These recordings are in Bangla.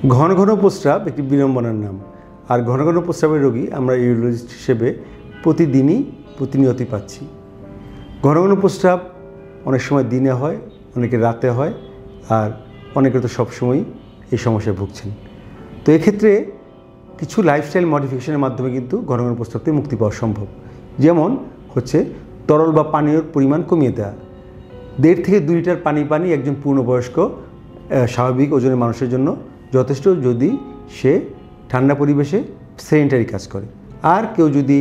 ঘন ঘন প্রস্রাব একটি বিড়ম্বনার নাম। আর ঘন ঘন প্রস্রাবের রোগী আমরা ইউরোলজিস্ট হিসেবে প্রতিনিয়তই পাচ্ছি। ঘন ঘন প্রস্রাব অনেক সময় দিনে হয়, অনেকে রাতে হয়, আর অনেকে তো সবসময়ই এই সমস্যায় ভুগছেন। তো এক্ষেত্রে কিছু লাইফস্টাইল মডিফিকেশনের মাধ্যমে কিন্তু ঘন ঘন প্রস্রাব থেকে মুক্তি পাওয়া সম্ভব। যেমন হচ্ছে তরল বা পানীয়র পরিমাণ কমিয়ে দেওয়া। 1.5 থেকে 2 লিটার পানি একজন পূর্ণবয়স্ক স্বাভাবিক ওজনের মানুষের জন্য যথেষ্ট, যদি সে ঠান্ডা পরিবেশে সেডেন্টারি কাজ করে। আর কেউ যদি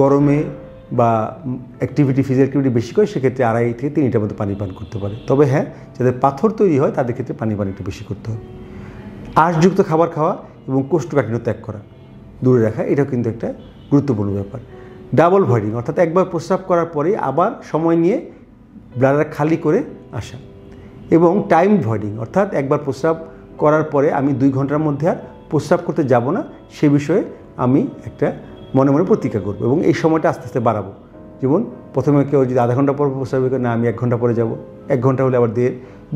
গরমে বা ফিজিক্যাল অ্যাক্টিভিটি বেশি করে, সেক্ষেত্রে 2.5 থেকে 3 লিটার মতো পানি পান করতে পারে। তবে হ্যাঁ, যাদের পাথর তৈরি হয় তাদের ক্ষেত্রে পানি একটু বেশি করতে হবে। আঁশযুক্ত খাবার খাওয়া এবং কোষ্ঠকাঠিন্য ত্যাগ করা, দূরে রাখা, এটাও কিন্তু একটা গুরুত্বপূর্ণ ব্যাপার। ডাবল ভয়েডিং, অর্থাৎ একবার প্রস্রাব করার পরে আবার সময় নিয়ে ব্লাডার খালি করে আসা। এবং টাইম ভয়েডিং, অর্থাৎ একবার প্রস্রাব করার পরে আমি 2 ঘন্টার মধ্যে আর প্রস্রাব করতে যাব না, সে বিষয়ে আমি একটা মনে মনে প্রতিজ্ঞা করব এবং এই সময়টা আস্তে আস্তে বাড়াবো। যেমন প্রথমে কেউ যদি আধা ঘন্টা পর প্রস্রাব করে, না আমি 1 ঘন্টা পরে যাব, 1 ঘন্টা হলে আবার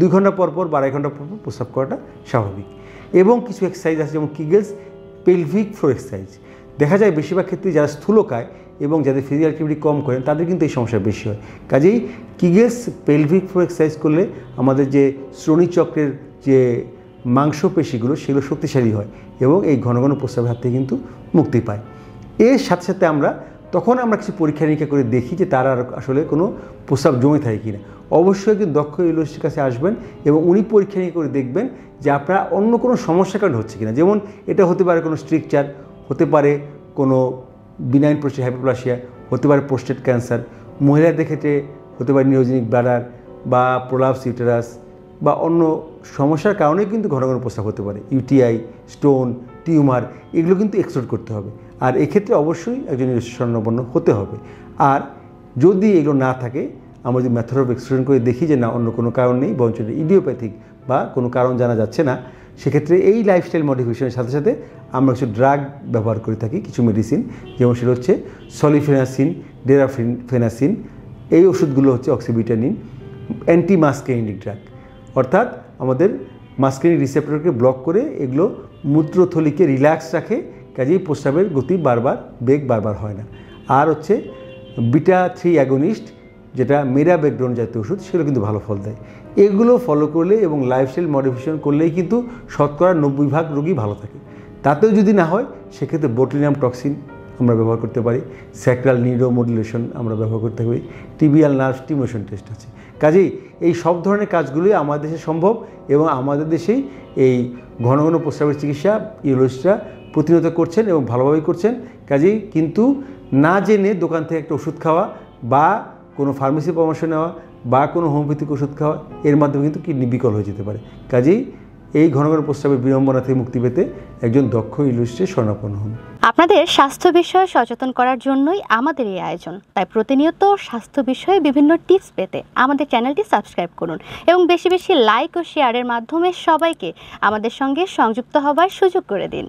2 ঘন্টা পর বা 2.5 ঘন্টা পর প্রস্রাব করাটা স্বাভাবিক। এবং কিছু এক্সারসাইজ আছে, যেমন কিগেলস পেলভিক ফ্লোর এক্সারসাইজ। দেখা যায় বেশিরভাগ ক্ষেত্রে যারা স্থূলকায় এবং যাদের ফিজিক্যাল অ্যাক্টিভিটি কম করেন তাদের কিন্তু এই সমস্যা বেশি হয়। কাজেই কিগেলস পেলভিক ফ্লোর এক্সারসাইজ করলে আমাদের যে শ্রোণীচক্রের যে মাংসপেশিগুলো সেগুলো শক্তিশালী হয় এবং এই ঘন ঘন প্রস্রাবের হাত থেকে কিন্তু মুক্তি পায়। এর সাথে সাথে তখন আমরা কিছু পরীক্ষা নিরীক্ষা করে দেখি যে তার আর আসলে কোনো প্রস্রাব জমে থাকে কিনা। অবশ্যই একজন দক্ষ ইউরোলজিস্টের কাছে আসবেন এবং উনি পরীক্ষা নিরীক্ষা করে দেখবেন যে আপনার অন্য কোনো সমস্যার কারণে হচ্ছে কিনা। যেমন এটা হতে পারে কোনো স্ট্রিকচার, হতে পারে কোনো বিনাইন প্রোস্টেট হাইপোপ্লাসিয়া, হতে পারে প্রোস্টেট ক্যান্সার, মহিলাদের ক্ষেত্রে হতে পারে নিউরোজেনিক ব্লাডার বা প্রোলাপস ইউটেরাস বা অন্য সমস্যার কারণে কিন্তু ঘন ঘন প্রস্রাব হতে পারে। ইউটিআই, স্টোন, টিউমার, এগুলো কিন্তু এক্সক্লুড করতে হবে। আর এক্ষেত্রে অবশ্যই একজন শরণাপন্ন হতে হবে। আর যদি এগুলো না থাকে, আমরা যদি মেথড অফ এক্সক্লুশন করে দেখি যে না, অন্য কোনো কারণ নেই, বরঞ্চ ইডিওপ্যাথিক বা কোনো কারণ জানা যাচ্ছে না, সেক্ষেত্রে এই লাইফস্টাইল মডিফিকেশনের সাথে সাথে আমরা কিছু ড্রাগ ব্যবহার করে থাকি, কিছু মেডিসিন। যেমন সেটা হচ্ছে সলিফেনাসিন, ডেরাফেনাসিন। এই ওষুধগুলো হচ্ছে অক্সিবিটানিন, অ্যান্টি মাস্কেরিনিক ড্রাগ, অর্থাৎ আমাদের মাস্কেরিনিক রিসেপ্টরকে ব্লক করে এগুলো মূত্রথলিকে রিল্যাক্স রাখে, কাজেই প্রস্রাবের গতি বেগ বারবার হয় না। আর হচ্ছে বিটা-3 অ্যাগনিস্ট, যেটা মেরাবেগড্রন জাতীয় ওষুধ, সেগুলো কিন্তু ভালো ফল দেয়। এগুলো ফলো করলে এবং লাইফস্টাইল মডিফিকেশন করলেই কিন্তু শতকরা 90% রোগী ভালো থাকে। তাতেও যদি না হয়, সেক্ষেত্রে বোটুলিনাম টক্সিন আমরা ব্যবহার করতে পারি, স্যাক্রাল নিউরোমডুলেশন আমরা ব্যবহার করতে পারি, টিবিয়াল নার্ভ স্টিমুলেশন টেস্ট আছে। কাজেই এই সব ধরনের কাজগুলোই আমাদের দেশে সম্ভব এবং আমাদের দেশেই এই ঘন ঘন প্রস্রাবের চিকিৎসা ইউরোলজিস্টরা প্রতিনিয়ত করছেন এবং ভালোভাবেই করছেন। কাজেই কিন্তু না জেনে দোকান থেকে একটা ওষুধ খাওয়া বা কোনো ফার্মেসির পরামর্শ নেওয়া বা কোনো হোমিওপ্যাথিক ওষুধ খাওয়া, এর মাধ্যমে কিন্তু কিডনি বিকল হয়ে যেতে পারে। কাজেই এই ঘন ঘন প্রস্রাবের বিড়ম্বনা থেকে মুক্তি পেতে একজন দক্ষ ইউরোলজিস্টের শরণাপন্ন হন। আপনাদের স্বাস্থ্য বিষয়ে সচেতন করার জন্যই আমাদের এই আয়োজন। তাই প্রতিনিয়ত স্বাস্থ্য বিষয়ে বিভিন্ন টিপস পেতে আমাদের চ্যানেলটি সাবস্ক্রাইব করুন এবং বেশি বেশি লাইক ও শেয়ারের মাধ্যমে সবাইকে আমাদের সঙ্গে সংযুক্ত হবার সুযোগ করে দিন।